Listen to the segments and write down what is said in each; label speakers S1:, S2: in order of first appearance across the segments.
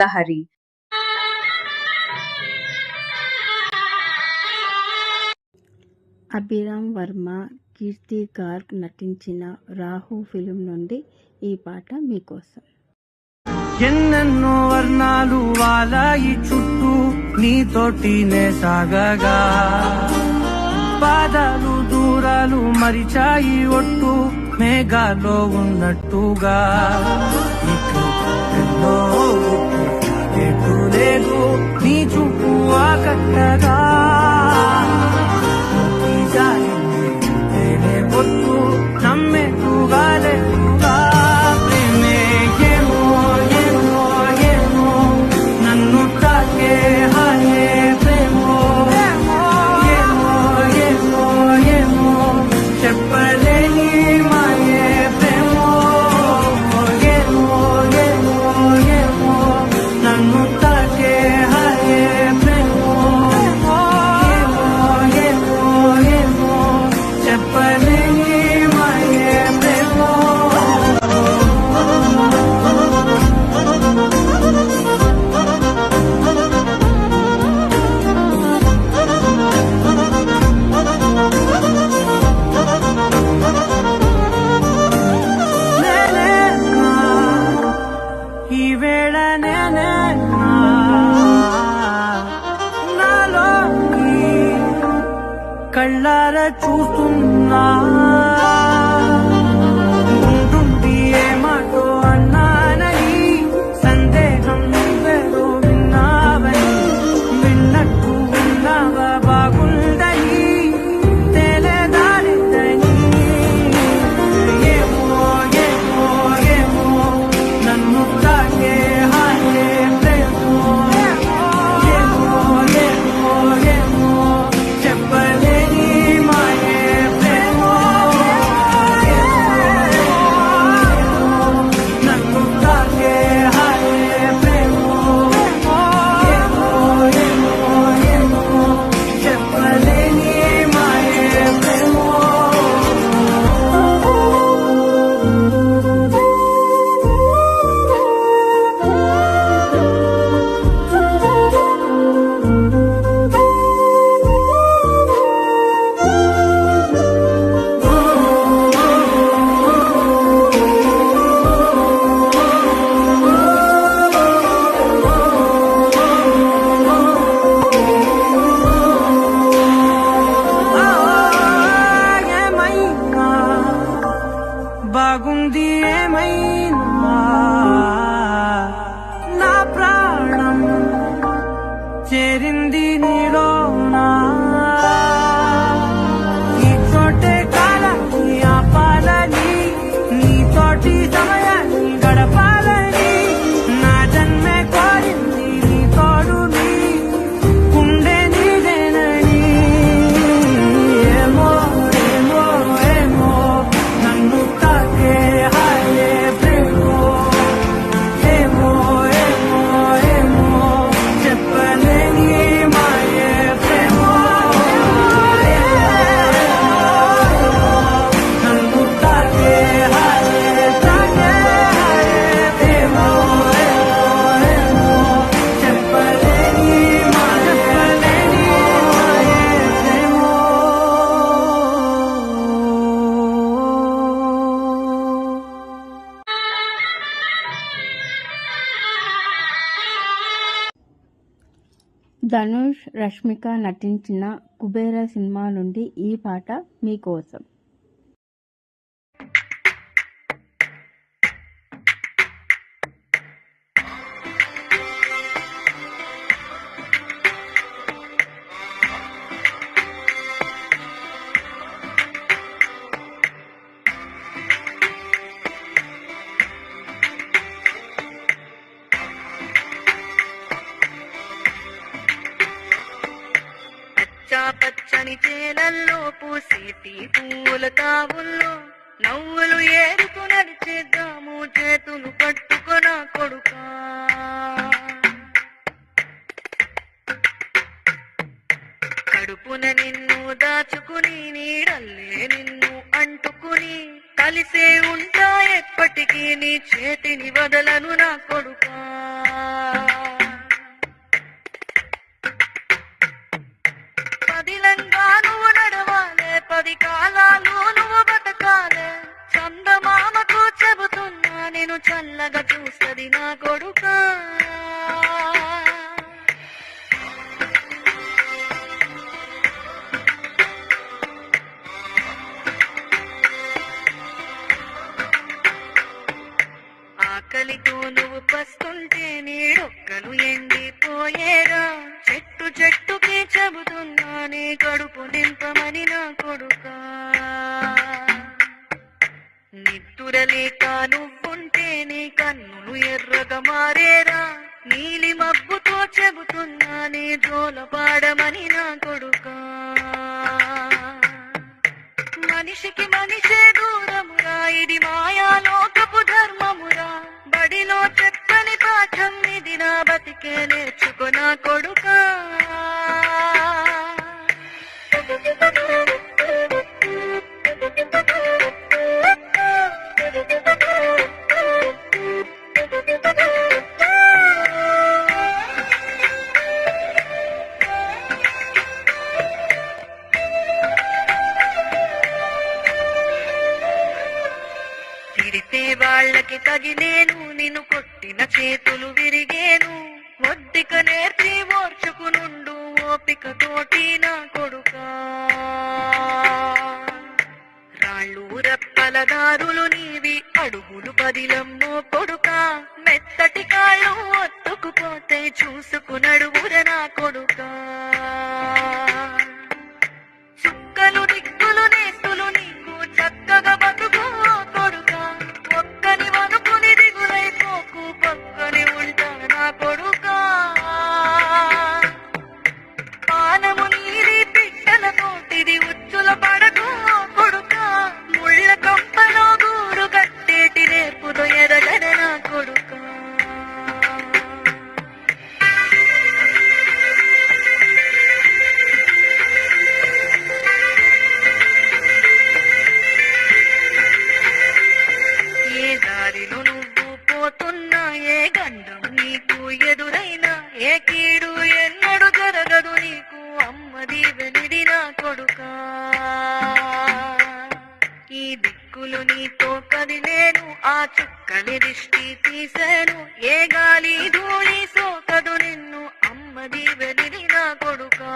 S1: లహరి.
S2: అభిరామ్ వర్మ, కీర్తి గార్గ్ నటించిన రాహు ఫిలిం నుండి ఈ పాట మీకోసం.
S3: ఎన్నెన్నో వర్ణాలు వాలాయి చుట్టూ నీతోటినే సాగగా, పాదాలు దూరాలు మరిచాయి ఒట్టు మేఘాలో ఉన్నట్టుగా. ఎన్నో లేదు నీ చూపు ఆకట్టగా, పొత్తు నమ్మెట్టుగా లేటుగా. ప్రేమే ఏమో ఏమో ఏమో నన్ను తాకే హాయే ప్రేమో ఏమో ఏమో ఏమో చెప్పలేని మాయే ప్రేమో ఏమో ఏమో ఏమో నన్ను తాకే హాయే ప్రేమో ఏమో ఏమో ఏమో చెప్పలేని కళ్ళారా చూస్తున్నా ఉంటుండి ఏమాటో అన్నానని, సందేహం నువ్వేదో విన్నావని, విన్నట్టు ఉన్నావా బాగుందని తెలియదానిదని. ఏమో ఏమో ఏమో నన్ను తాకే హాయే ప్రేమో ఏమో ఏమో ఏమో చెప్పలే బాగుంది ఏమైనా నా ప్రాణం చేరింది నీలోనా. ఈ చోటే కాలాన్ని ఆపాలని, నీతోటి సమయాన్ని గడపాలని, నా జన్మే కోరింది నీ తోడుని, గుండె నీదేనని. ఏమో ఏమో ఏమో నన్ను తాకే హాయే ప్రేమో ఏమో ఏమో ఏమో చెప్పలేని మాయే ప్రేమో నన్ను తాకే హాయే ప్రేమో ఏమో చెప్పలేని మాయే ప్రేమో.
S2: ధనుష్, రష్మిక నటించిన కుబేర సినిమా నుండి ఈ పాట మీకోసం.
S4: పచ్చని చేలల్లో పూసేటి పూల తావుల్లో నవ్వులు ఏరుకు నడిచేద్దాము, చేతులు పట్టుకొన కొడుకా. కడుపున నిన్ను దాచుకుని నీడల్లే నిన్ను అంటుకుని కలిసే ఉంటా ఎప్పటికీ, నీ చేతిని వదలను నా కొడుకా. నిన్ను చల్లగా చూస్తది నా కొడుకా. ఆకలితో నువ్వు పస్తుంటే నీడొక్కలు ఎండిపోయేరా. చెట్టు చెట్టుకి చెబుతున్నానే కడుపు నింపమని నా కొడుకా. నిద్దురలేక నువ్వుంటే నీ కన్నులు ఎర్రగా మారేరా. నీలి మబ్బుతో చెబుతున్నానే జోలపాడమని నా కొడుకా. మనిషికి మనిషే దూరమురా, ఇది మాయాలోకపు ధర్మమురా. బడిలో చెప్పని పాఠం ఇది, నా బతికే నేర్చుకో నా కొడుకా. తిరితే వాళ్ళకి తగిలేను, నిన్ను కొట్టిన చేతులు విరిగేను. ఒద్దిక నేర్చి ఓర్చుకునుండు ఓపిక తోటి నా కొడుకా. రాళ్ళు రప్పల దారులు నీవి, అడుగులు పదిలమ్మో కొడుకా. మెత్తటి కాళ్ళు ఒత్తుకుపోతే చూసుకునడుగుర నా కొడుకా. చుక్కలు దిక్కులు నేస్తులు నీకు చక్కగా బతుకు కొడుకా. ఒక్కని వనుకుని దిగులైపోకు, పక్కని ఉంటా నా కొడుకా. పానము నీరి పిట్టల తోటిది, ఉచ్చుల పడకు కొడుకా. ముళ్ళ కంపలో గూడు కట్టేటి నేర్పుతో ఎదగన నా కొడుకా. ఏ దారిలో నువ్వు పోతున్నా, ఏ గండం నీకు ఎదురైనా, ఏ కీడు ఎన్నడు జరగదు నీకు అమ్మది వెనిది నా కొడుకా. ఈ దిక్కులు నీతో కదిలేను, ఆ చుక్కని దిష్టి తీసేను. ఏ గాలి ధూళి సోకదు నిన్ను అమ్మది వెనిది నా కొడుకా.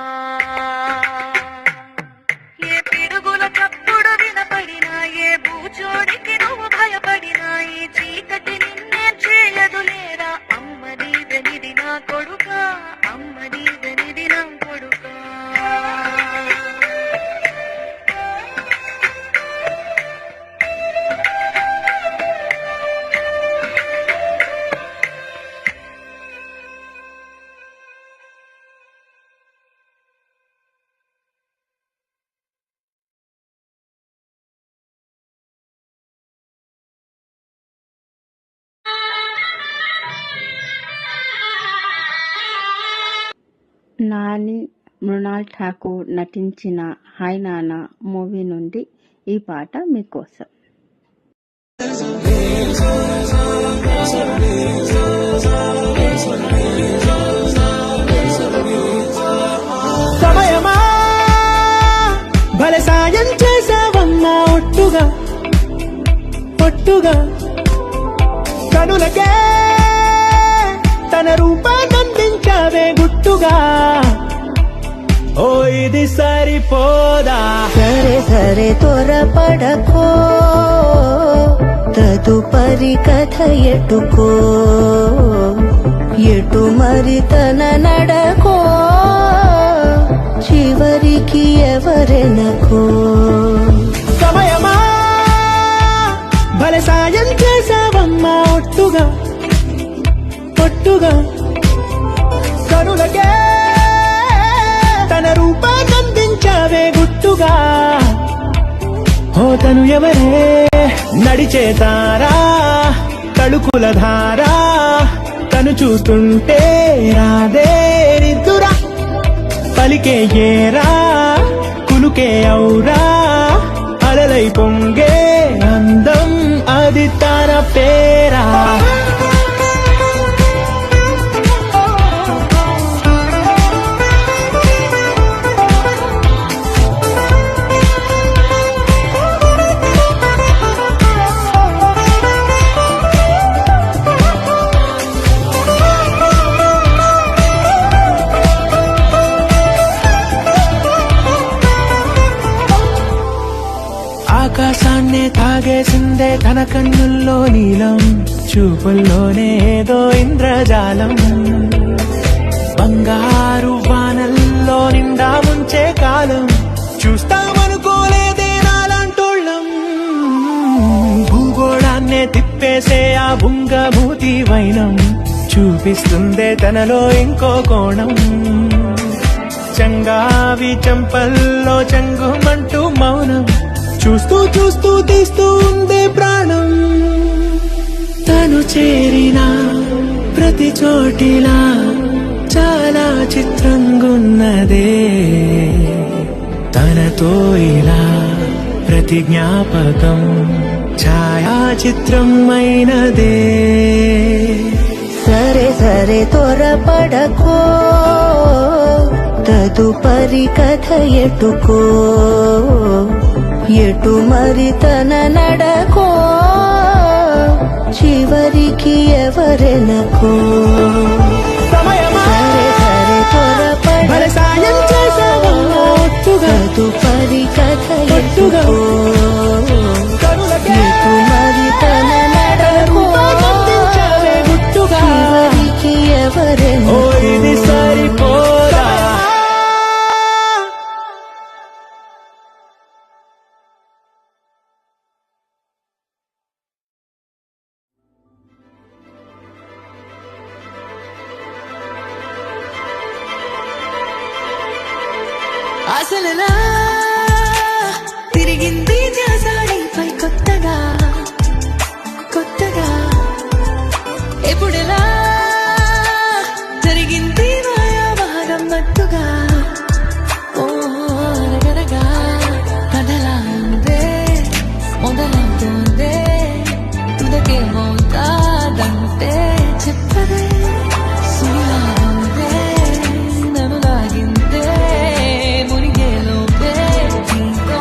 S4: ఏ పిడుగుల చప్పుడు వినపడినా, ఏ బూచోడికి నువ్వు భయపడినా, ఈ చీకటి నిన్నే చేయదు లేరా అమ్మది వెనిది నా కొడుకా. అమ్మది వెనిది నా కొడుకా.
S2: నాని మృణాల్ ఠాకూర్ నటించిన హాయ్ నానా మూవీ నుండి ఈ పాట మీకోసం.
S3: సమయమా భలే సాయం చేసావమ్మా ఒట్టుగా ఒట్టుగా. కనులకే తన రూపాన్నందించావే గుట్టుగా. ఓ ఇది సరిపోదా,
S1: సరే సరే త్వరపడకో, తదుపరి కథ ఎటుకో. ఎటు మరి తన నడకో, చివరికి ఎవరెనకో.
S3: సమయమా భలే సాయం చేసావమ్మా ఒట్టుగా ఒట్టుగా. కనులకే తన రూపాన్నందించావే గుట్టుగా. ఓ తను ఎవరే నడిచే తారా, తళుకుల ధారా. తను చూస్తుంటే రాదే నిద్దురా. పలికే ఏరా కులుకే ఔరా, అలలై పొంగే అందం అది తన పేరా. ముసుగేసిందే తన కన్నుల్లో నీలం, చూపుల్లోనే ఏదో ఇంద్రజాలం. బంగారు వానల్లో నిండా ముంచే కాలం, చూస్తామనుకోలేదే నాలాంటోళ్ళం. భూగోళాన్నే తిప్పేసే ఆ బుంగమూతి వైనం, చూపిస్తుందే తనలో ఇంకో కోణం. చంగావి చంపల్లో చంగుమంటూ మౌనం, చూస్తూ చూస్తూ తీస్తూ ఉందే ప్రాణం. తను చేరిన ప్రతి చోటిలా చాలా చిత్రంగున్నదే, తనతో ఇలా ప్రతి జ్ఞాపకం ఛాయాచిత్రం అయినదే.
S1: సరే సరే త్వరపడకో, తదుపరి కథ ఎటుకో, ఎటు మరి తన నడకో, చివరికి ఎవరెనకో. సరే సరే త్వరపడకో, తదుపరి కథ ఎటుకో, ఎటు మరి తన నడకో, చివరికి ఎవరెనకో.
S3: ఇది సరిపోదా?
S4: అసలులా తిరిగింది ధ్యాసపై కొత్తగా కొత్తగా, ఎప్పుడెలా జరిగింది మాయావాదం మత్తుగా. ఓరగరగా కథలా ఉందే, మొదలవుతోందే, తుదకేమవుతాదంటే చెప్పదే. సుడిలాగుందే, నన్ను లాగిందే, మునిగేలోపే ఇంకో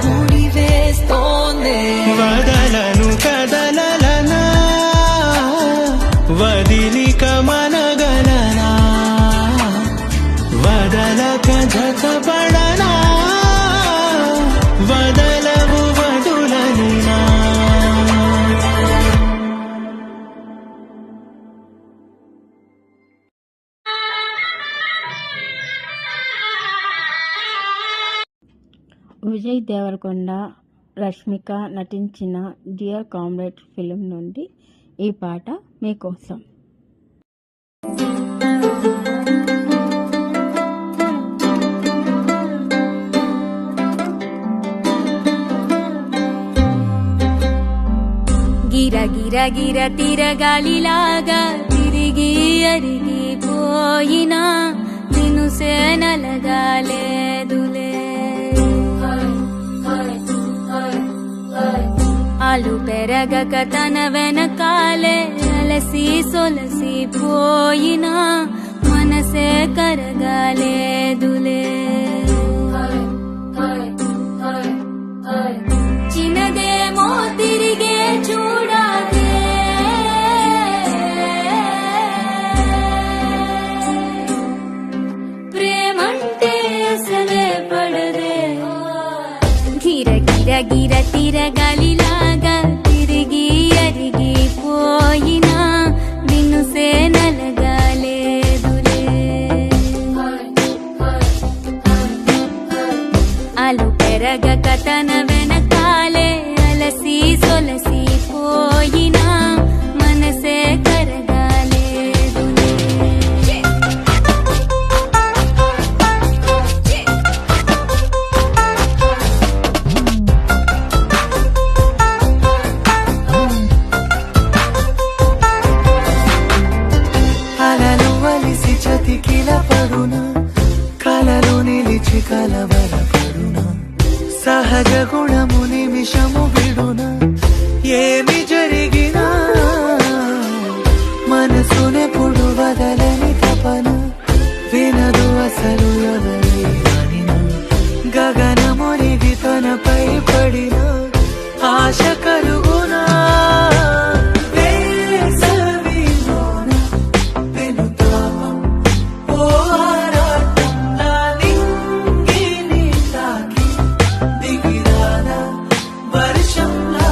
S4: ముడి వేస్తోందే.
S3: వదలను కదలనా, వదిలిక మనగలనా, వదలక జతపడనా, వదలవు వదులనినా.
S2: విజయ్ దేవరకొండ, రష్మిక నటించిన డియర్ కామ్రేడ్ ఫిలిం నుండి ఈ పాట మీకోసం.
S5: గిర గిర గిర తిరగాలిలాగా తిరిగి అరిగిపోయినా నిన్ను సేనలగాలేదులే. ఆలు పెరగక తన వెనకాలే అలసి సొలసి పోయినా మనసే కరగాలేదులే. చిన్నదేమో తిరిగే చూడాలే, ప్రేమంటే అసలే పడదే. గిర గిర గిర తిరగాలిలాగా తిరిగి అరిగిపోయినా నిన్ను సేనలగాలేదులే. ఆలు పెరగక తన వెనకాలే అలసి సొలసి పోయినా మనసే కరగాలేదులే.
S3: అలలు వలిసి చతికిల పడునా, కలలు నిలిచి కలవరపడునా, సహజ గుణము నిమిషము విడునా, ఏమి జరిగినా మనసునెప్పుడు వదలని తపన, వినదు అసలు ఎవరి వానినా, గగనమునిగి తనపై పడిన ఆశ కలుగునా. వేసవిలోన వెనుతాపం, ఓ ఆరాటం నా నింగిని తాకి దిగిరానా వర్షంలా.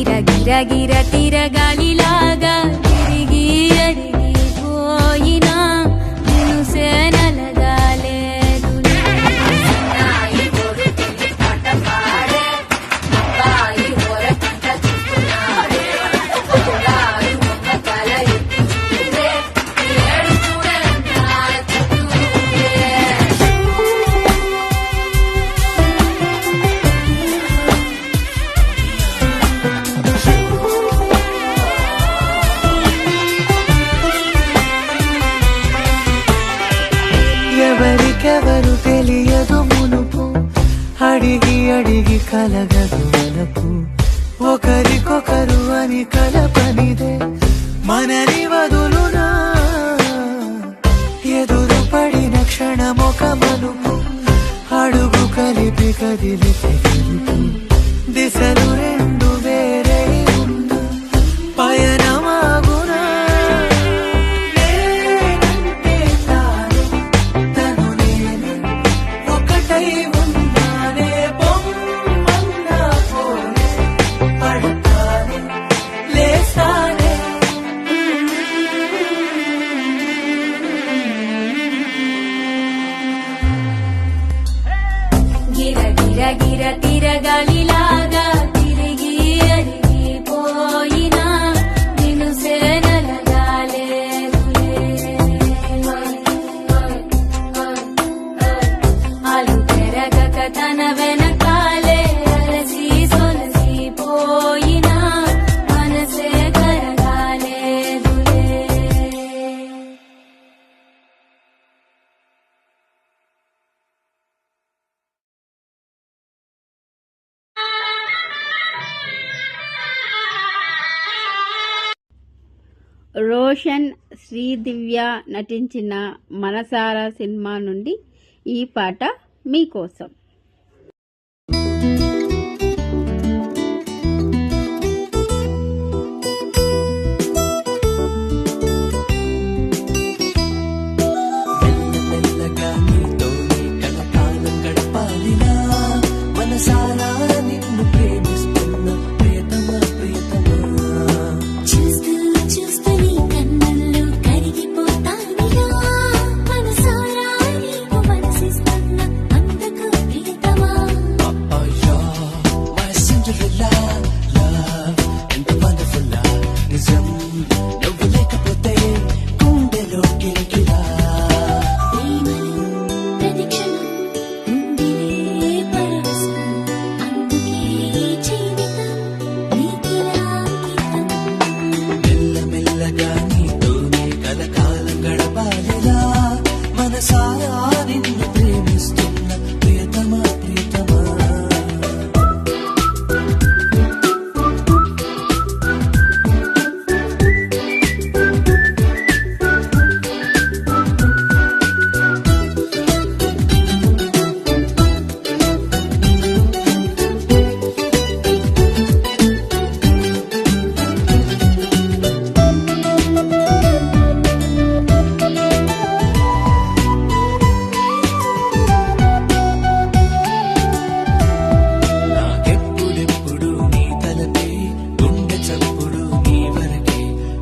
S5: గిర గిర గిర తిరగాలిలాగా తిరిగి అరిగిపోయినా మనసే నలగాలేదు
S3: ఎవరికెవరు తెలియదు మునుపు అడిగి అడిగి కలగదు మనకు ఒకరికొకరు అని కలపనిదే మనని వదులునా ఎదురు పడిన క్షణమొక మనుపు అడుగు కలిపి కదిలితే గెలుపు దిశలు రెండు వేరే ఉన్న పయనమాగునా నేనంటే తాను తను నేను ఒకటై ఉన్నానే బొమ్మన్నా పోలే పడతానే లేస్తానే
S5: గిర గిర గిర తిరగాలిలాగా తిరిగి అరిగిపోయినా మనసే నలగాలేదులే అలు పెరగక తన వెనకాలే అలసి సొలసిపోయినా మనసే కరగాలేదులే
S2: రోషన్ శ్రీదివ్య నటించిన మనసారా సినిమా నుండి ఈ పాట మీకోసం.
S3: మెల్లమెల్లగా నీతోనే కలకాలం గడపాలిలా మనసారా నిన్ను ప్రేమిస్తున్న ప్రియతమా ప్రియతమా
S5: చూస్తూ చూస్తూ నీ కన్నుల్లో కరిగిపోతానిలా మనసారా నీకు మనసిస్తున్న అందుకు ప్రియతమా
S3: అయ్యా మై సిండ్రెల్లా లవ్ ఎంత వండర్ఫుల్ నిజం నువ్వు లేకపోతే గుండెలో కిలికిలా
S5: ప్రేమలో ప్రతిక్షణం ఉండిలే పరవశం అందుకే ఈ జీవితం నీకిలా అంకితం
S3: మెల్లమెల్లగా నీతోనే కలకాలం గడపాలిలా మనసారా నిన్ను ప్రేమిస్తున్న ప్రియతమా ప్రియతమా నాకెప్పుడెప్పుడు నీ తలపే గుండె చప్పుడు నీ వరకే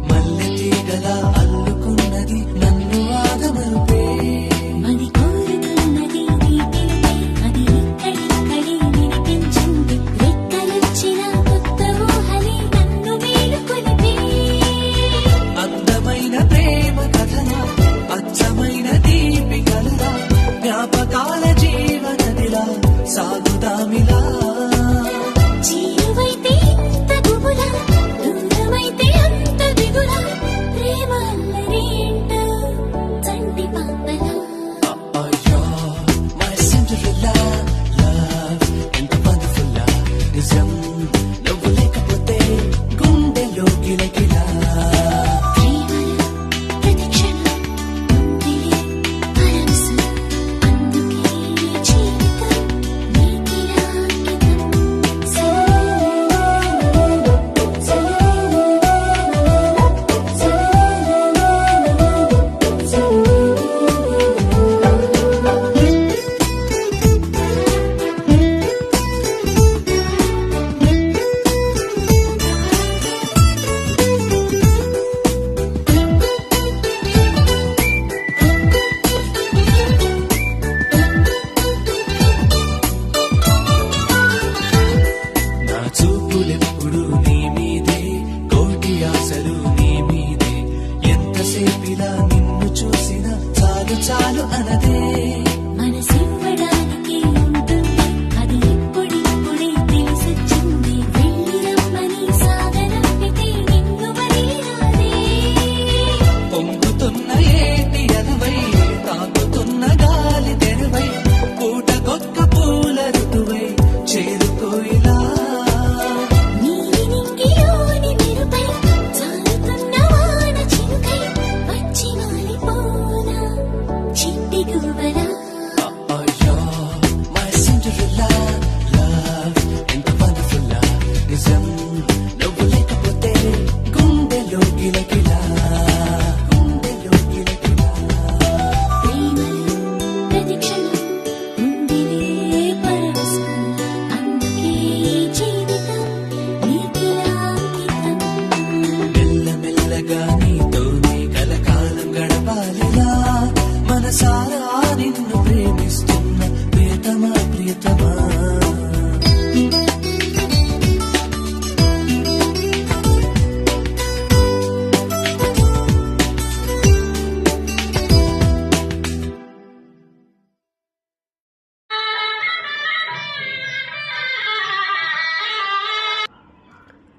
S3: మల్లె తీగలా అల్లుకున్నది నన్ను ఆగమరుపే
S5: అది కోరుతున్నది నీ పిలిపే అది ఇక్కడిక్కడే వినిపించింది రెక్కలొచ్చిన కొత్త ఊహలే నన్ను మేలుకొలిపే
S3: అందమైన ప్రేమ కథలా అచ్చమైన దీపికలలా జ్ఞాపకాల జీవనదిలా సాగుదామిలా
S5: జీవైతే ఇంత గుబులా దూరమైతే అంత దిగులా ప్రేమ అల్లరేంటో చంటి పాపలా
S3: అయ్యా మై సిండ్రెల్లా లవ్ ఎంత వండర్ఫుల్ నిజం నువ్వు లేకపోతే గుండెలో కిలకిలా
S5: ప్రేమలో ప్రతిక్షణం ఉండిలే పరవశం అందుకే ఈ జీవితం నీకిలా అంకితం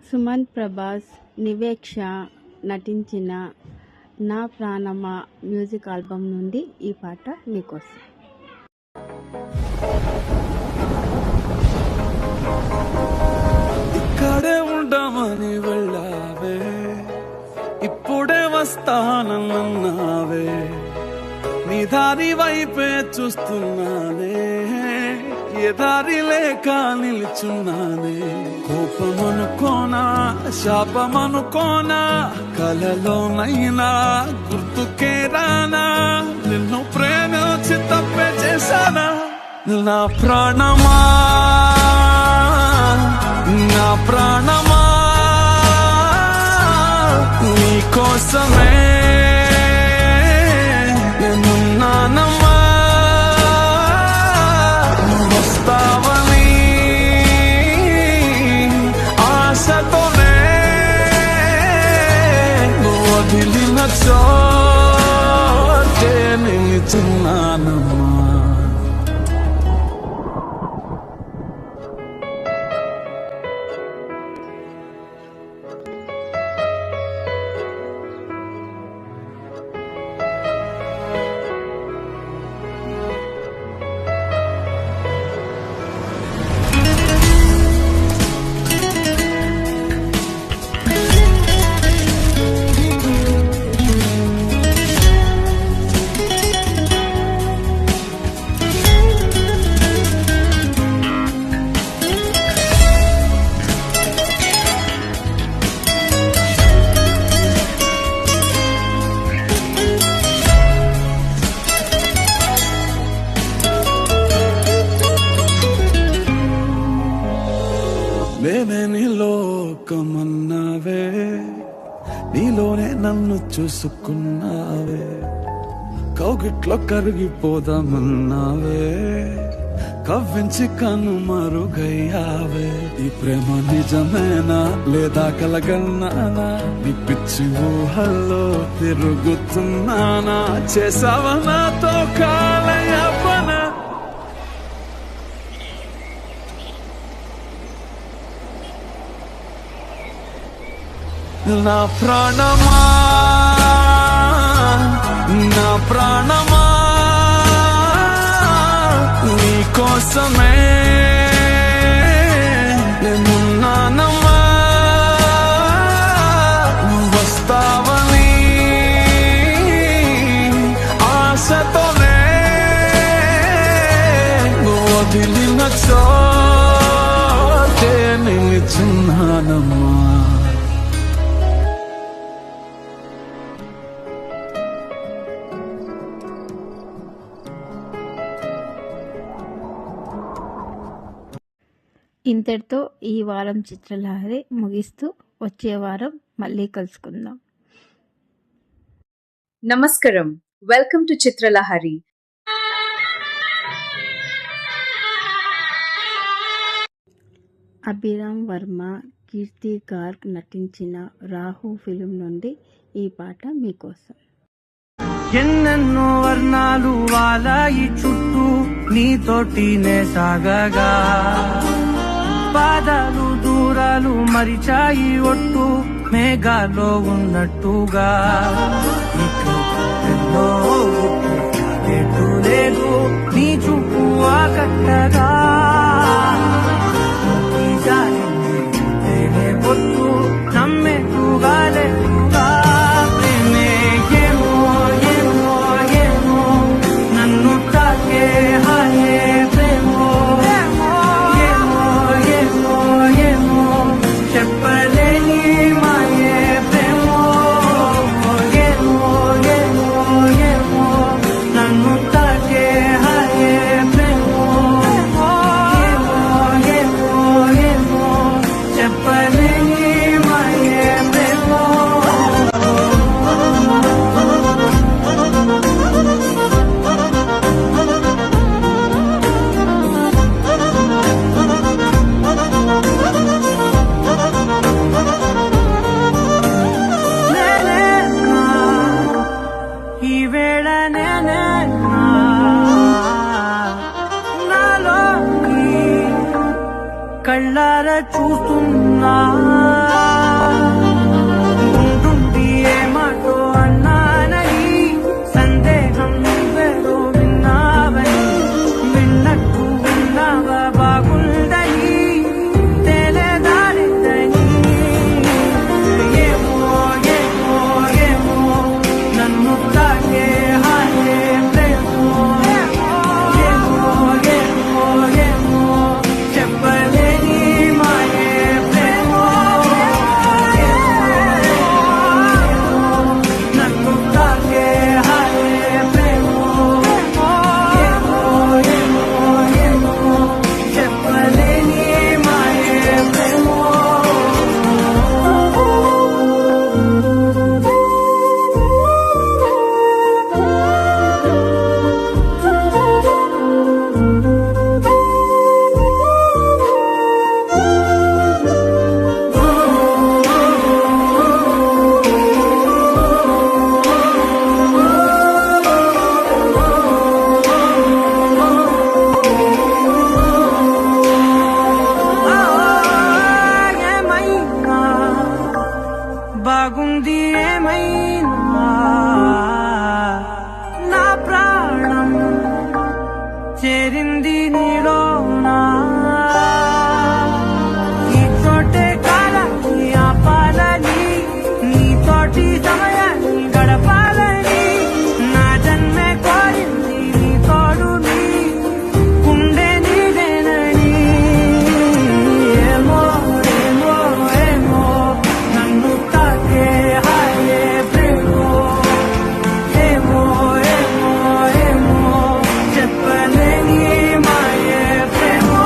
S2: సుమన్ ప్రభాస్, నివేక్ష నటించిన నా ప్రాణమా మ్యూజిక్ ఆల్బమ్ నుండి ఈ పాట మీకోసం.
S6: ఇక్కడే ఉండమని వెళ్ళావే, ఇప్పుడే వస్తానన్నావే, నీ దారి వైపే చూస్తున్నానే, ఏ దారి లేక నిల్చున్నానే. కోపమనుకోనా, శాపమనుకోనా, కలలోనైనా గుర్తుకే రానా, నిన్ను ప్రేమించి తప్పే చేశానా. నా ప్రాణమా, నా ప్రాణమా, నీ కోసమే నేనున్నానమ్మా. వస్తావని ఆశతోనే వదిలిన చోటే నిలుచున్నానమ్మా. నేనే నీ లోకమన్నావే, నీలోనే నన్ను చూసుకున్నావే, కౌగిట్లో కరిగిపోదామన్నావే, కవ్వించి కన్ను మరుగయ్యావే. ఈ ప్రేమ నిజమేనా లేదా కలగన్నానా, నీ పిచ్చి ఊహల్లో తిరుగుతున్నానా, చేసావా నాతో కాలయాపన. నా ప్రాణమా, నా ప్రాణమా, నీ కోసమే నేనున్నానమ్మా. వస్తావని ఆశతోనే వదిలిన చోటే నిలుచున్నానమ్మా.
S2: ఇంతటితో ఈ వారం చిత్రలహరి ముగిస్తూ వచ్చే వారం మళ్ళీ కలుసుకుందాం.
S7: Namaskaram. Welcome to Chitralahari.
S2: Abhiram Varma, కీర్తి గార్గ్ నటించిన రాహు ఫిలిం నుండి ఈ పాట మీకోసం.
S8: ఎన్నెన్నో వర్ణాలు వాలాయి చుట్టూ, నీతోటినే సాగగా, పాదాలు దూరాలు మరిచాయి ఒట్టు, మేఘాలో ఉన్నట్టుగా. ఇక ఎన్నో ఎటు లేదు నీ చూపు ఆకట్టగా, పొట్టు నమ్మెట్టుగా లెట్టుగా. ప్రేమే ఏమో ఏమో ఏమో నన్ను తాకే హాయే ప్రేమో, ఏమో ఏమో ఏమో చెప్పలేని మాయే ప్రేమో. ఏమో ఏమో ఏమో నన్ను తాకే హాయే ప్రేమో. కళ్ళారా చూస్తున్నా ఉంటుండి ఏమాటో అన్నానని సందేహం నువ్వేదో విన్నావని విన్నట్టు విన్నావా బాగుందని తెలియదారిద్దని ఏమో ఏమో ఏమో నన్ను తాకే హాయే ప్రేమో ఏమో ఏమో ఏమో చెప్పలేని మాయే ప్రేమో నన్ను తాకే హాయే ప్రేమో ఏమో ఏమో ఏమో చెప్పలేని మాయే ప్రేమో ఏమైనా బాగుంది ఏమైనా నా ప్రాణం చేరింది నీలోనా ఈ చోటే కాలాన్ని ఆపాలని నీతోటి సమయాన్ని గడపాలని నా జన్మే కోరింది నీ తోడుని ఉండే నీదేనని ఏమో ఏమో ఏమో నన్ను తాకే హాయే ప్రేమో ఏమో ఏమో ఏమో చెప్పలేని మాయే ప్రేమో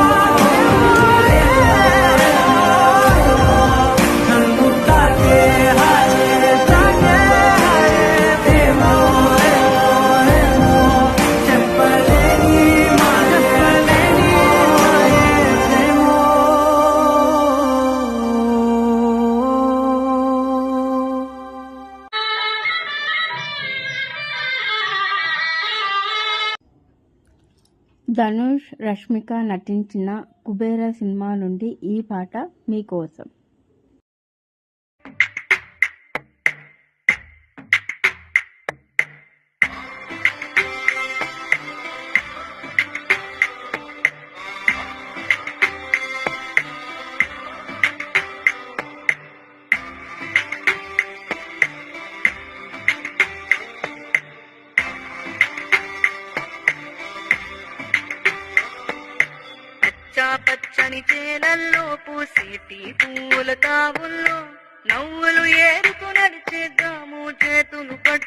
S8: నన్ను తాకే హాయే ప్రేమో ఏమో చెప్పలేని మాయే ప్రేమో.
S2: ధనుష్ రష్మిక నటించిన కుబేర సినిమా నుండి ఈ పాట మీకోసం.
S4: పచ్చా పచ్చని చేలల్లో పూసేటి పూల తావుల్లో నవ్వులు ఏరుకు నడిచేద్దాము చేతులు పట్టు